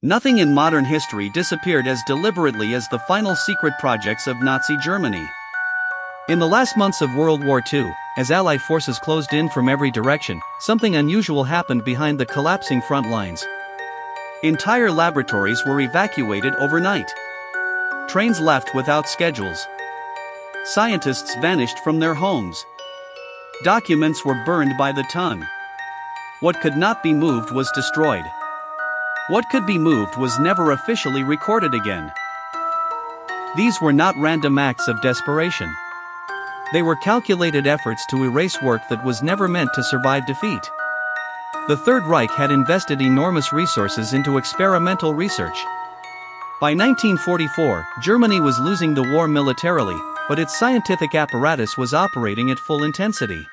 Nothing in modern history disappeared as deliberately as the final secret projects of Nazi Germany. In the last months of World War II, as Allied forces closed in from every direction, something unusual happened behind the collapsing front lines. Entire laboratories were evacuated overnight. Trains left without schedules. Scientists vanished from their homes. Documents were burned by the ton. What could not be moved was destroyed. What could be moved was never officially recorded again. These were not random acts of desperation. They were calculated efforts to erase work that was never meant to survive defeat. The Third Reich had invested enormous resources into experimental research. By 1944, Germany was losing the war militarily, but its scientific apparatus was operating at full intensity.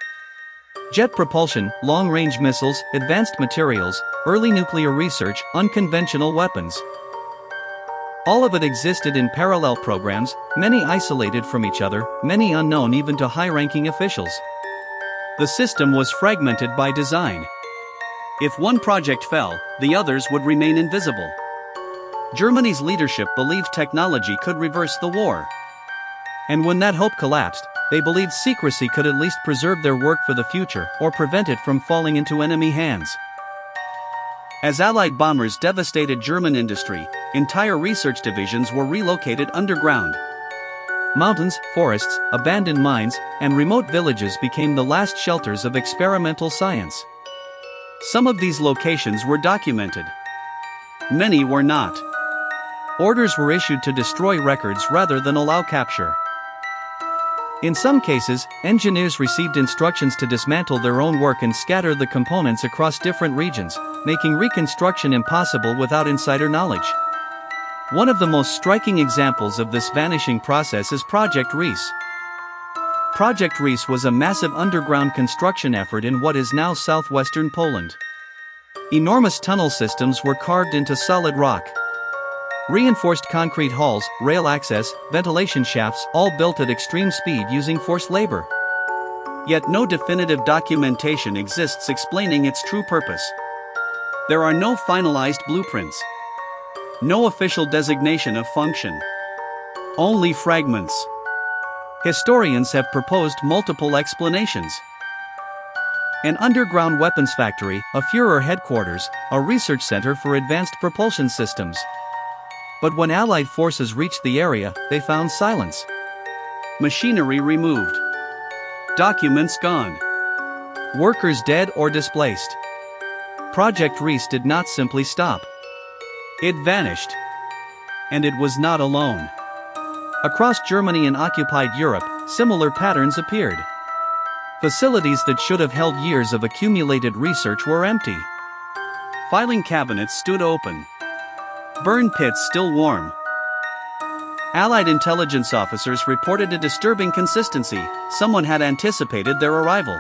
Jet propulsion, long-range missiles, advanced materials, early nuclear research, unconventional weapons. All of it existed in parallel programs, many isolated from each other, many unknown even to high-ranking officials. The system was fragmented by design. If one project fell, the others would remain invisible. Germany's leadership believed technology could reverse the war. And when that hope collapsed, they believed secrecy could at least preserve their work for the future or prevent it from falling into enemy hands. As Allied bombers devastated German industry, entire research divisions were relocated underground. Mountains, forests, abandoned mines, and remote villages became the last shelters of experimental science. Some of these locations were documented. Many were not. Orders were issued to destroy records rather than allow capture. In some cases, engineers received instructions to dismantle their own work and scatter the components across different regions, making reconstruction impossible without insider knowledge. One of the most striking examples of this vanishing process is Project Reese. Project Reese was a massive underground construction effort in what is now southwestern Poland. Enormous tunnel systems were carved into solid rock. Reinforced concrete halls, rail access, ventilation shafts, all built at extreme speed using forced labor. Yet no definitive documentation exists explaining its true purpose. There are no finalized blueprints. No official designation of function. Only fragments. Historians have proposed multiple explanations. An underground weapons factory, a Führer headquarters, a research center for advanced propulsion systems. But when Allied forces reached the area, they found silence. Machinery removed. Documents gone. Workers dead or displaced. Project Reese did not simply stop. It vanished. And it was not alone. Across Germany and occupied Europe, similar patterns appeared. Facilities that should have held years of accumulated research were empty. Filing cabinets stood open. Burn pits still warm. Allied intelligence officers reported a disturbing consistency. Someone had anticipated their arrival.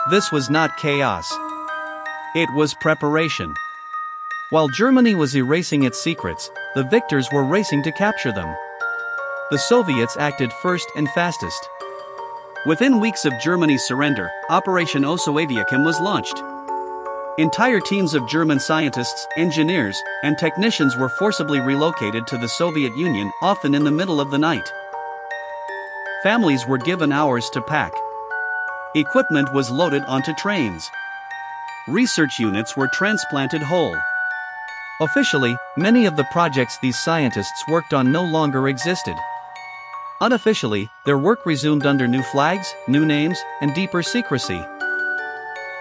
This was not chaos. It was preparation. While Germany was erasing its secrets, the victors were racing to capture them. The Soviets acted first and fastest. Within weeks of Germany's surrender, Operation Osoaviakhim was launched. Entire teams of German scientists, engineers, and technicians were forcibly relocated to the Soviet Union, often in the middle of the night. Families were given hours to pack. Equipment was loaded onto trains. Research units were transplanted whole. Officially, many of the projects these scientists worked on no longer existed. Unofficially, their work resumed under new flags, new names, and deeper secrecy.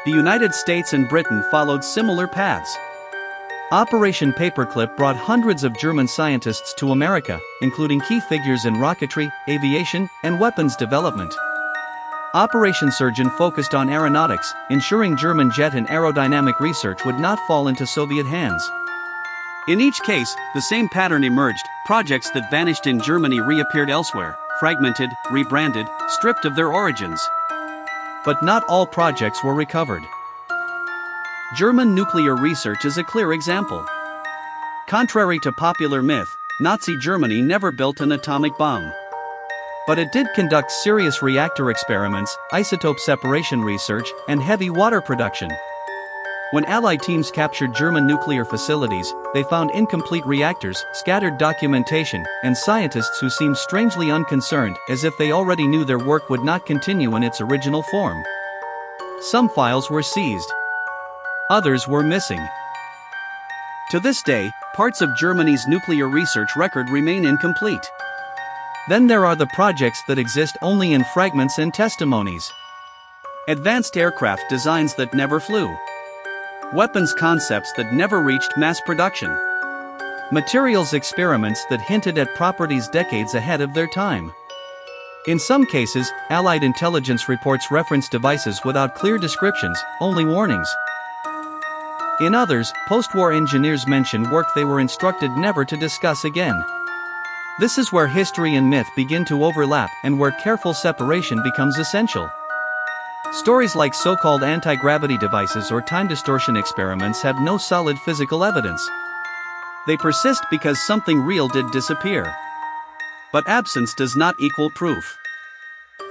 The United States and Britain followed similar paths. Operation Paperclip brought hundreds of German scientists to America, including key figures in rocketry, aviation, and weapons development. Operation Surgeon focused on aeronautics, ensuring German jet and aerodynamic research would not fall into Soviet hands. In each case, the same pattern emerged: projects that vanished in Germany reappeared elsewhere, fragmented, rebranded, stripped of their origins. But not all projects were recovered. German nuclear research is a clear example. Contrary to popular myth, Nazi Germany never built an atomic bomb. But it did conduct serious reactor experiments, isotope separation research, and heavy water production. When Allied teams captured German nuclear facilities, they found incomplete reactors, scattered documentation, and scientists who seemed strangely unconcerned, as if they already knew their work would not continue in its original form. Some files were seized. Others were missing. To this day, parts of Germany's nuclear research record remain incomplete. Then there are the projects that exist only in fragments and testimonies. Advanced aircraft designs that never flew. Weapons concepts that never reached mass production. Materials experiments that hinted at properties decades ahead of their time. In some cases, Allied intelligence reports reference devices without clear descriptions, only warnings. In others, post-war engineers mention work they were instructed never to discuss again. This is where history and myth begin to overlap and where careful separation becomes essential. Stories like so-called anti-gravity devices or time distortion experiments have no solid physical evidence. They persist because something real did disappear. But absence does not equal proof.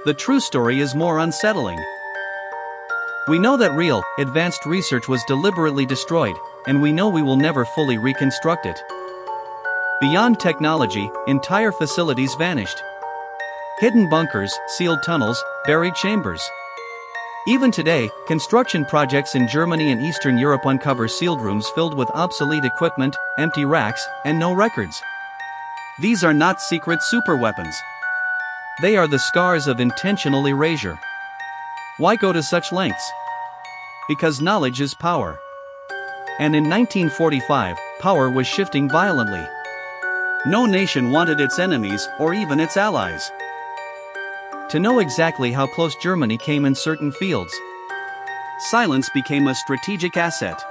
The true story is more unsettling. We know that real, advanced research was deliberately destroyed, and we know we will never fully reconstruct it. Beyond technology, entire facilities vanished. Hidden bunkers, sealed tunnels, buried chambers. Even today, construction projects in Germany and Eastern Europe uncover sealed rooms filled with obsolete equipment, empty racks, and no records. These are not secret superweapons. They are the scars of intentional erasure. Why go to such lengths? Because knowledge is power. And in 1945, power was shifting violently. No nation wanted its enemies, or even its allies, to know exactly how close Germany came in certain fields. Silence became a strategic asset.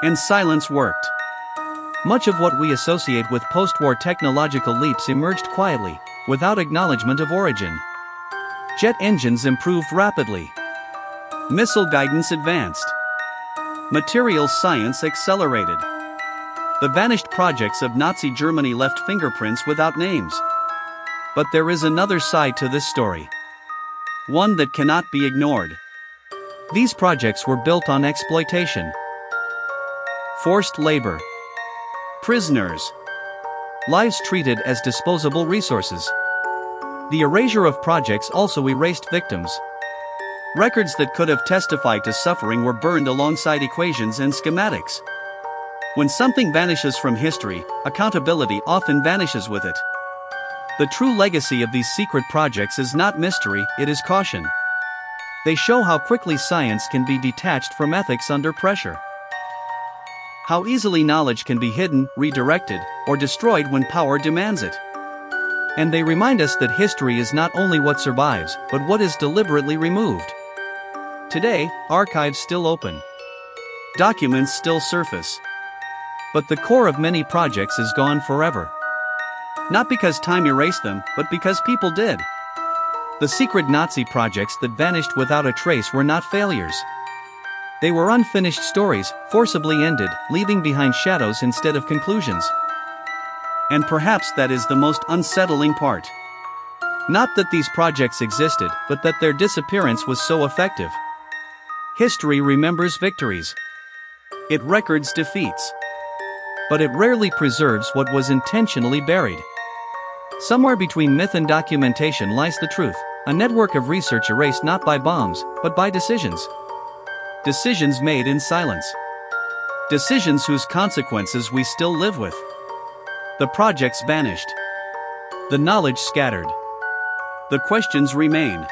And silence worked. Much of what we associate with post-war technological leaps emerged quietly, without acknowledgement of origin. Jet engines improved rapidly. Missile guidance advanced. Materials science accelerated. The vanished projects of Nazi Germany left fingerprints without names. But there is another side to this story. One that cannot be ignored. These projects were built on exploitation. Forced labor. Prisoners. Lives treated as disposable resources. The erasure of projects also erased victims. Records that could have testified to suffering were burned alongside equations and schematics. When something vanishes from history, accountability often vanishes with it. The true legacy of these secret projects is not mystery, it is caution. They show how quickly science can be detached from ethics under pressure. How easily knowledge can be hidden, redirected, or destroyed when power demands it. And they remind us that history is not only what survives, but what is deliberately removed. Today, archives still open. Documents still surface. But the core of many projects is gone forever. Not because time erased them, but because people did. The secret Nazi projects that vanished without a trace were not failures. They were unfinished stories, forcibly ended, leaving behind shadows instead of conclusions. And perhaps that is the most unsettling part. Not that these projects existed, but that their disappearance was so effective. History remembers victories. It records defeats. But it rarely preserves what was intentionally buried. Somewhere between myth and documentation lies the truth, a network of research erased not by bombs, but by decisions. Decisions made in silence. Decisions whose consequences we still live with. The projects vanished. The knowledge scattered. The questions remain.